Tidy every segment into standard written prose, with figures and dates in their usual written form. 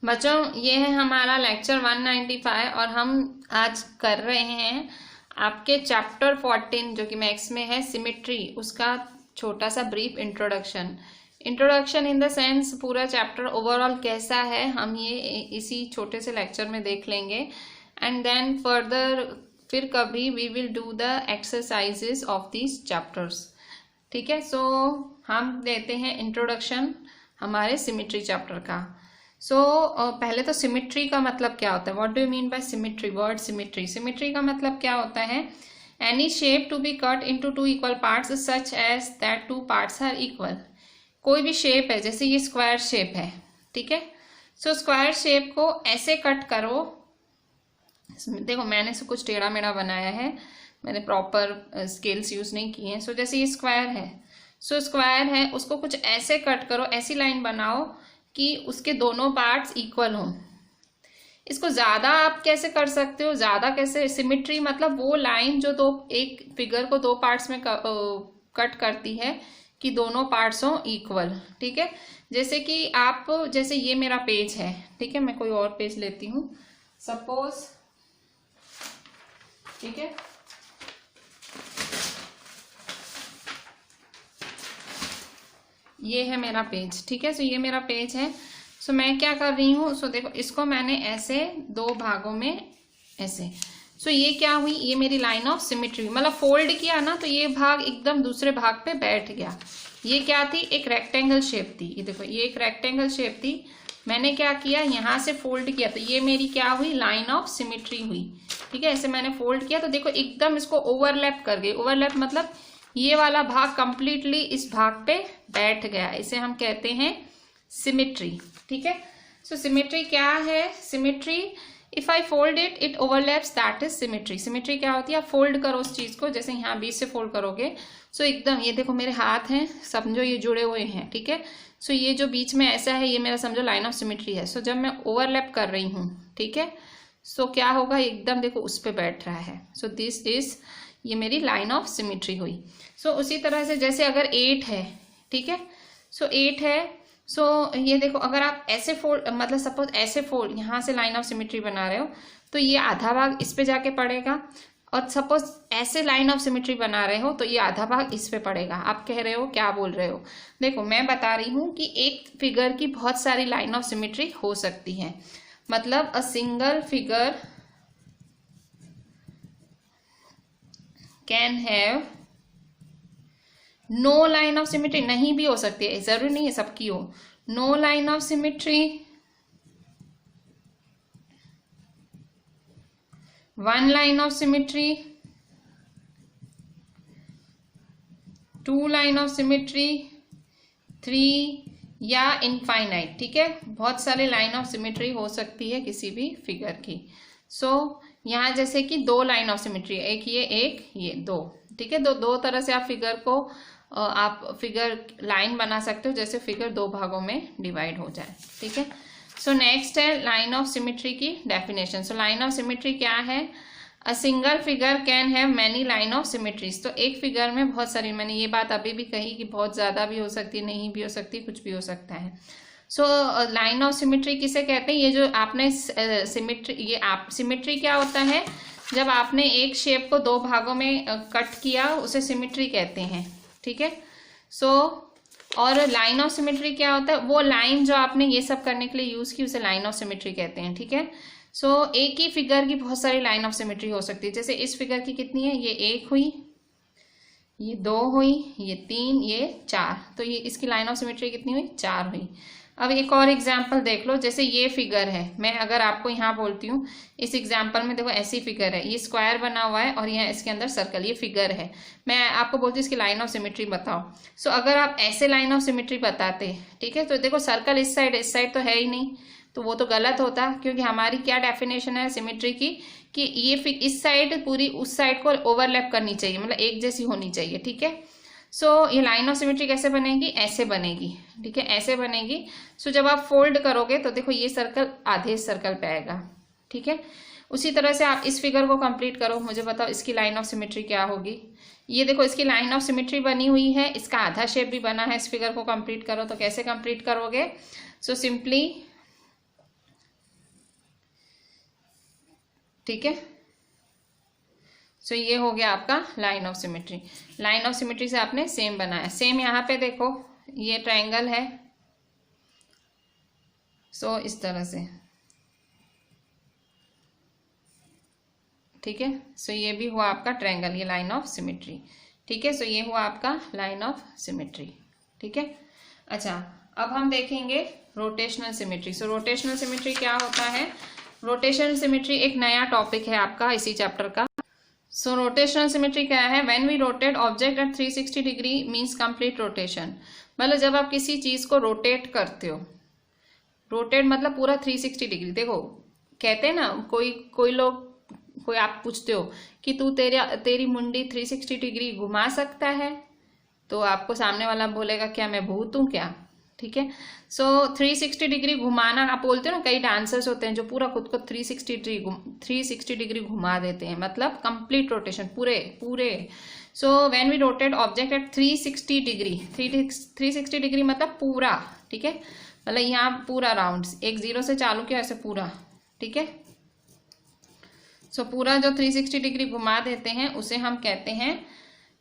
बच्चों ये है हमारा लेक्चर 195 और हम आज कर रहे हैं आपके चैप्टर 14 जो कि मैथ्स में है सिमेट्री, उसका छोटा सा brief introduction in the sense पूरा चैप्टर ओवरऑल कैसा है हम ये इसी छोटे से लेक्चर में देख लेंगे। एंड देन फर्दर फिर कभी we will do the exercises of these chapters. ठीक है, सो हम देते हैं इंट्रोडक्शन हमारे सिमेट्री चैप्टर का। पहले तो सिमेट्री का मतलब क्या होता है, what do you mean by symmetry, word symmetry. Symmetry का मतलब क्या होता है, any shape to be cut into two equal parts such as that two parts are equal. कोई भी शेप है, जैसे ये स्क्वायर शेप है, ठीक है, सो स्क्वायर शेप को ऐसे कट करो। देखो मैंने से कुछ टेढ़ा मेढ़ा बनाया है, मैंने प्रॉपर स्केल्स यूज नहीं किए हैं। जैसे ये स्क्वायर है, स्क्वायर है, उसको कुछ ऐसे कट करो, ऐसी लाइन बनाओ कि उसके दोनों पार्ट्स इक्वल हों। इसको ज्यादा आप कैसे कर सकते हो, ज्यादा कैसे, सिमेट्री मतलब वो लाइन जो एक फिगर को दो पार्ट्स में कट करती है कि दोनों पार्ट्स हों इक्वल। ठीक है, जैसे कि आप, जैसे ये मेरा पेज है, ठीक है, मैं कोई और पेज लेती हूँ सपोज, ठीक है, ये है मेरा पेज, ठीक है, ये मेरा पेज है। मैं क्या कर रही हूँ, देखो इसको मैंने ऐसे दो भागों में ऐसे, ये क्या हुई, ये मेरी लाइन ऑफ सिमेट्री, मतलब फोल्ड किया ना तो ये भाग एकदम दूसरे भाग पे बैठ गया। ये क्या थी, एक रेक्टेंगल शेप थी, ये देखो ये एक रेक्टेंगल शेप थी, मैंने क्या किया, यहाँ से फोल्ड किया तो ये मेरी क्या हुई, लाइन ऑफ सिमेट्री हुई। ठीक है, ऐसे मैंने फोल्ड किया तो देखो एकदम इसको ओवरलैप कर गई। ओवरलैप मतलब ये वाला भाग कंप्लीटली इस भाग पे बैठ गया, इसे हम कहते हैं सिमेट्री। ठीक है, सिमेट्री क्या है, symmetry if I fold it it overlaps, that is symmetry. Symmetry क्या होती है, आप फोल्ड करो उस चीज को, जैसे यहाँ बीच से फोल्ड करोगे, एकदम ये देखो मेरे हाथ हैं, समझो ये जुड़े हुए हैं। ठीक है, ये जो बीच में ऐसा है ये मेरा समझो लाइन ऑफ सिमेट्री है। जब मैं ओवरलैप कर रही हूँ, ठीक है, क्या होगा, एकदम देखो उस पर बैठ रहा है। दिस इज, ये मेरी लाइन ऑफ सिमेट्री हुई। उसी तरह से जैसे अगर 8 है, ठीक है, 8 है, ये देखो अगर आप ऐसे फोल्ड, मतलब सपोज ऐसे फोल्ड, यहाँ से लाइन ऑफ सिमेट्री बना रहे हो तो ये आधा भाग इस पे जाके पड़ेगा, और सपोज ऐसे लाइन ऑफ सिमेट्री बना रहे हो तो ये आधा भाग इस पे पड़ेगा। आप कह रहे हो क्या बोल रहे हो, देखो मैं बता रही हूँ कि एक फिगर की बहुत सारी लाइन ऑफ सिमेट्री हो सकती है, मतलब a single figure can have no line of symmetry, नहीं भी हो सकती है, जरूरी नहीं है सबकी हो। No line of symmetry, one line of symmetry, two line of symmetry, 3 या इनफाइनाइट। ठीक है, बहुत सारे लाइन ऑफ सिमेट्री हो सकती है किसी भी फिगर की। यहाँ जैसे कि 2 लाइन ऑफ सिमेट्री, एक ये 2। ठीक है, दो तरह से आप फिगर को फिगर लाइन बना सकते हो, जैसे फिगर 2 भागों में डिवाइड हो जाए। ठीक है, नेक्स्ट है लाइन ऑफ सिमेट्री की डेफिनेशन। लाइन ऑफ सिमेट्री क्या है, अ single figure can have many line of symmetries. एक फिगर में बहुत सारी, मैंने ये बात अभी भी कही कि बहुत ज्यादा भी हो सकती है, नहीं भी हो सकती, कुछ भी हो सकता है। लाइन ऑफ सिमेट्री किसे कहते हैं, ये जो आपने सिमेट्री, ये आप सिमेट्री क्या होता है, जब आपने एक शेप को 2 भागों में कट किया उसे सिमेट्री कहते हैं। ठीक है, और लाइन ऑफ सिमेट्री क्या होता है, वो लाइन जो आपने ये सब करने के लिए यूज की उसे लाइन ऑफ सिमेट्री कहते हैं। ठीक है, एक ही फिगर की बहुत सारी लाइन ऑफ सिमेट्री हो सकती है। जैसे इस फिगर की कितनी है, ये 1 हुई, ये 2 हुई, ये 3, ये 4, ये इसकी लाइन ऑफ सिमेट्री कितनी हुई, 4 हुई। अब एक और एग्जाम्पल देख लो, जैसे ये फिगर है, मैं अगर आपको यहाँ बोलती हूँ, इस एग्जाम्पल में देखो ऐसी फिगर है, ये स्क्वायर बना हुआ है और यहाँ इसके अंदर सर्कल, ये फिगर है, मैं आपको बोलती हूँ इसकी लाइन ऑफ सिमेट्री बताओ। अगर आप ऐसे लाइन ऑफ सिमेट्री बताते, ठीक है, तो देखो सर्कल इस साइड तो है ही नहीं, तो वो तो गलत होता, क्योंकि हमारी क्या डेफिनेशन है सिमेट्री की, कि ये इस साइड पूरी उस साइड को ओवरलैप करनी चाहिए, मतलब एक जैसी होनी चाहिए। ठीक है, ये लाइन ऑफ सिमेट्री कैसे बनेगी, ऐसे बनेगी। ठीक है, ऐसे बनेगी। जब आप फोल्ड करोगे तो देखो ये सर्कल आधे सर्कल पे आएगा। ठीक है, उसी तरह से आप इस फिगर को कंप्लीट करो, मुझे बताओ इसकी लाइन ऑफ सिमेट्री क्या होगी। ये देखो इसकी लाइन ऑफ सिमेट्री बनी हुई है, इसका आधा शेप भी बना है, इस फिगर को कंप्लीट करो तो कैसे कंप्लीट करोगे, सिंपली ठीक है। सो ये हो गया आपका line of symmetry. Line of symmetry से आपने सेम बनाया। सेम यहाँ पे देखो ये ट्रायंगल है, सो इस तरह से, ठीक है। सो ये भी हुआ आपका ट्रायंगल, ये लाइन ऑफ सिमेट्री, ठीक है। सो ये हुआ आपका लाइन ऑफ सिमेट्री, ठीक है। अच्छा, अब हम देखेंगे रोटेशनल सिमेट्री। सो रोटेशनल सिमेट्री क्या होता है? रोटेशनल सिमेट्री एक नया टॉपिक है आपका इसी चैप्टर का। सो रोटेशनल सिमेट्री क्या है? When we rotate object at 360 degree means complete rotation. मतलब जब आप किसी चीज को रोटेट करते हो, रोटेट मतलब पूरा 360 डिग्री। देखो कहते हैं ना, कोई आप पूछते हो कि तू तेरी मुंडी 360 डिग्री घुमा सकता है, तो आपको सामने वाला बोलेगा क्या मैं भूत हूं क्या? ठीक है। सो 360 डिग्री घुमाना, आप बोलते हो ना, कई डांसर्स होते हैं जो पूरा खुद को 360 डिग्री घुमा देते हैं, मतलब कंप्लीट रोटेशन पूरे। So when we rotate object at 360 degree, 360 degree मतलब पूरा, ठीक है। मतलब यहाँ पूरा राउंड, एक जीरो से चालू किया ऐसे पूरा, ठीक है। सो पूरा जो 360 डिग्री घुमा देते हैं उसे हम कहते हैं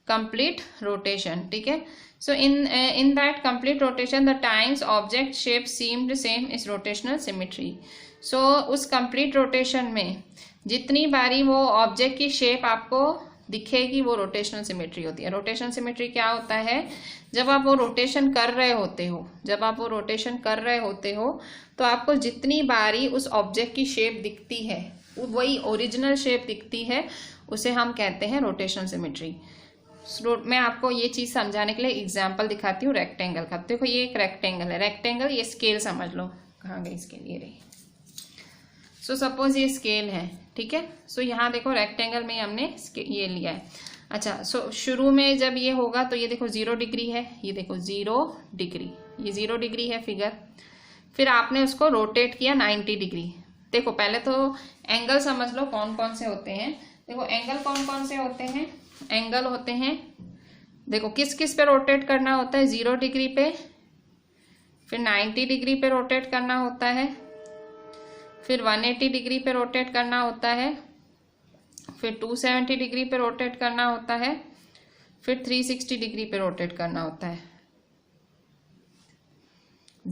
कंप्लीट रोटेशन, ठीक है। So in that complete rotation the times object shape seemed same is rotational symmetry. सो उस कंप्लीट रोटेशन में जितनी बारी वो ऑब्जेक्ट की शेप आपको दिखेगी वो रोटेशनल सिमेट्री होती है। रोटेशनल सिमेट्री क्या होता है? जब आप वो रोटेशन कर रहे होते हो तो आपको जितनी बारी उस ऑब्जेक्ट की शेप दिखती है, वही ओरिजिनल शेप दिखती है, उसे हम कहते हैं रोटेशनल सिमेट्री। मैं आपको ये चीज समझाने के लिए एग्जांपल दिखाती हूँ रेक्टेंगल का। देखो ये एक रेक्टेंगल है, रेक्टेंगल, ये स्केल समझ लो, कहाँ गई स्केल, ये रही। सो सपोज ये स्केल है, ठीक है। सो यहाँ देखो रेक्टेंगल में हमने ये लिया है। अच्छा, सो शुरू में जब ये होगा तो ये देखो 0 डिग्री है, ये देखो 0 डिग्री, ये 0 डिग्री है फिगर। फिर आपने उसको रोटेट किया 90 डिग्री। देखो पहले तो एंगल समझ लो कौन कौन से होते हैं। देखो एंगल कौन कौन से होते हैं? एंगल होते हैं, देखो किस किस पे रोटेट करना होता है? 0 डिग्री पे, फिर 90 डिग्री पे रोटेट करना होता है, फिर 180 डिग्री पे रोटेट करना होता है, फिर 270 डिग्री पे रोटेट करना होता है, फिर 360 डिग्री पे रोटेट करना होता है।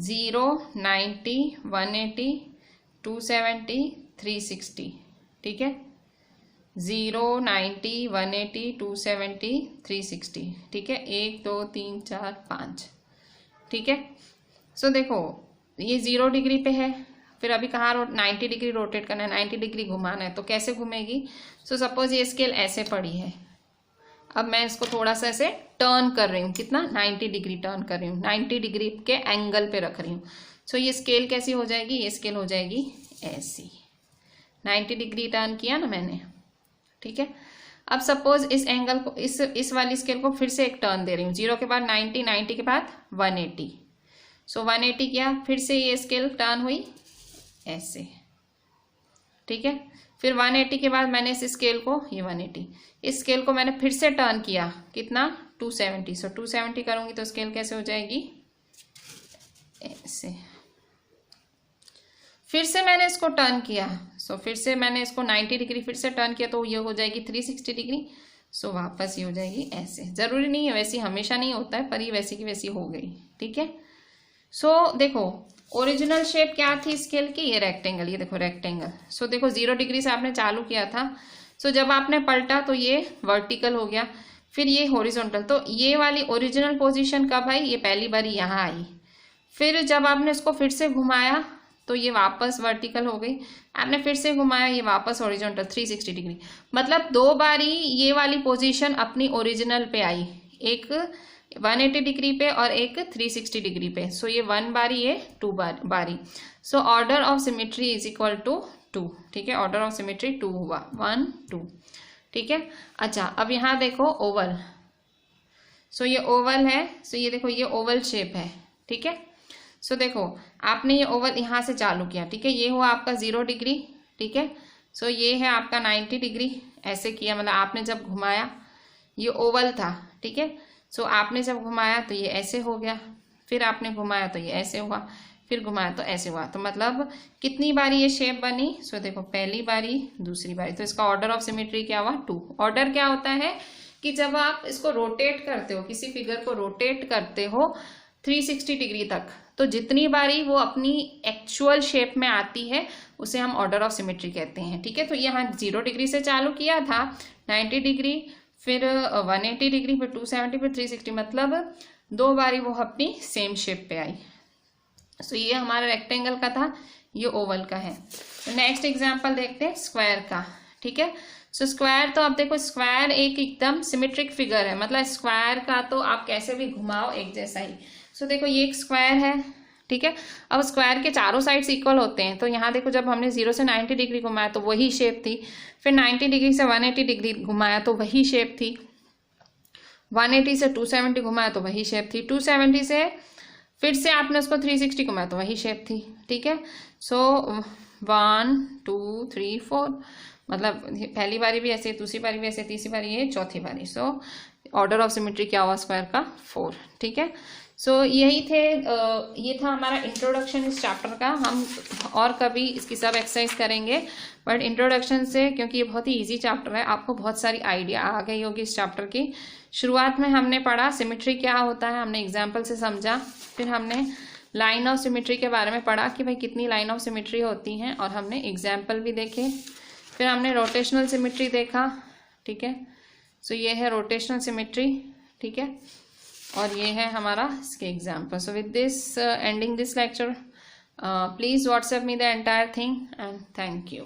0, 90, 180, 270, 360, ठीक है। 0, 90, 180, 270, 360, ठीक है। 1, 2, 3, 4, 5, ठीक है। सो देखो ये 0 डिग्री पे है, फिर अभी कहाँ 90 डिग्री रोटेट करना है, 90 डिग्री घुमाना है, तो कैसे घूमेगी? सो सपोज ये स्केल ऐसे पड़ी है, अब मैं इसको थोड़ा सा ऐसे टर्न कर रही हूँ, कितना? 90 डिग्री टर्न कर रही हूँ, 90 डिग्री के एंगल पे रख रही हूँ। सो ये स्केल कैसी हो जाएगी? ये स्केल हो जाएगी ऐसी, 90 डिग्री टर्न किया ना मैंने, ठीक है। अब सपोज इस एंगल को, इस वाली स्केल को फिर से एक टर्न दे रही हूँ, 0 के बाद 90, 90 के बाद 180। सो 180 किया, फिर से ये स्केल टर्न हुई ऐसे, ठीक है। फिर 180 के बाद मैंने इस स्केल को, ये 180, इस स्केल को मैंने फिर से टर्न किया, कितना? 270। सो 270 करूंगी तो स्केल कैसे हो जाएगी? ऐसे। फिर से मैंने इसको टर्न किया, सो फिर से मैंने इसको 90 डिग्री फिर से टर्न किया, तो ये हो जाएगी 360 डिग्री। सो वापस ये हो जाएगी ऐसे। जरूरी नहीं है, वैसी हमेशा नहीं होता है, पर ये वैसी की वैसी हो गई, ठीक है। सो देखो ओरिजिनल शेप क्या थी स्केल की? ये रेक्टेंगल, ये देखो रेक्टेंगल। सो देखो 0 डिग्री से आपने चालू किया था, सो जब आपने पलटा तो ये वर्टिकल हो गया, फिर ये हॉरिजॉन्टल। तो ये वाली ओरिजिनल पोजीशन कब आई? ये पहली बार यहाँ आई। फिर जब आपने इसको फिर से घुमाया तो ये वापस वर्टिकल हो गई, आपने फिर से घुमाया, ये वापस हॉरिजॉन्टल 360 डिग्री। मतलब 2 बारी ये वाली पोजीशन अपनी ओरिजिनल पे आई, एक 180 डिग्री पे और एक 360 डिग्री पे। सो ये 1 बारी, ये 2 बारी। So order of symmetry is equal to 2, ठीक है। ऑर्डर ऑफ सिमेट्री 2 हुआ, 1, 2, ठीक है। अच्छा, अब यहाँ देखो ओवल। सो ये ओवल है, सो ये देखो ये ओवल शेप है, ठीक है। सो देखो आपने ये ओवल यहाँ से चालू किया, ठीक है। ये हुआ आपका 0 डिग्री, ठीक है। सो ये है आपका 90 डिग्री, ऐसे किया, मतलब आपने जब घुमाया, ये ओवल था, ठीक है। सो आपने जब घुमाया तो ये ऐसे हो गया, फिर आपने घुमाया तो ये ऐसे हुआ, फिर घुमाया तो ऐसे हुआ। तो मतलब कितनी बारी ये शेप बनी? सो देखो पहली बारी, दूसरी बारी, तो इसका ऑर्डर ऑफ सिमेट्री क्या हुआ? 2। ऑर्डर क्या होता है कि जब आप इसको रोटेट करते हो, किसी फिगर को रोटेट करते हो 360 डिग्री तक, तो जितनी बारी वो अपनी एक्चुअल शेप में आती है उसे हम ऑर्डर ऑफ सिमेट्री कहते हैं। ठीक है, तो यहाँ 0 डिग्री से चालू किया था, 90 डिग्री, फिर 180 डिग्री, फिर 270, फिर 360, मतलब 2 बारी वो अपनी सेम शेप पे आई। सो ये हमारा रेक्टेंगल का था, ये ओवल का है। नेक्स्ट एग्जाम्पल देखते हैं स्क्वायर का। ठीक है, सो स्क्वायर, तो आप देखो स्क्वायर एक एकदम सिमेट्रिक फिगर है, मतलब स्क्वायर का तो आप कैसे भी घुमाओ एक जैसा ही। सो देखो ये एक स्क्वायर है। ठीक है, अब स्क्वायर के चारों साइड्स इक्वल होते हैं, तो यहाँ देखो जब हमने 0 से 90 डिग्री घुमाया तो वही शेप थी, फिर 90 डिग्री से 180 डिग्री घुमाया तो वही शेप थी, 180 से 270 घुमाया तो वही शेप थी, 270 से फिर से आपने उसको 360 घुमाया तो वही शेप थी। ठीक है, सो 1 2 3 4, मतलब पहली बारी भी ऐसे, दूसरी बारी भी ऐसे, तीसरी बारी ये, चौथी बारी। सो ऑर्डर ऑफ सिमेट्री क्या हुआ स्क्वायर का? 4। ठीक है, सो यही थे, ये था हमारा इंट्रोडक्शन इस चैप्टर का। हम और कभी इसकी सब एक्सरसाइज करेंगे, बट इंट्रोडक्शन से, क्योंकि ये बहुत ही इजी चैप्टर है, आपको बहुत सारी आइडिया आ गई होगी इस चैप्टर की। शुरुआत में हमने पढ़ा सिमेट्री क्या होता है, हमने एग्जाम्पल से समझा, फिर हमने लाइन ऑफ सिमेट्री के बारे में पढ़ा कि भाई कितनी लाइन ऑफ सिमेट्री होती हैं, और हमने एग्जाम्पल भी देखे, फिर हमने रोटेशनल सिमेट्री देखा। ठीक है, सो ये है रोटेशनल सिमेट्री। ठीक है, और ये है हमारा इसके example. So with this ending this lecture, please WhatsApp me the entire thing and thank you.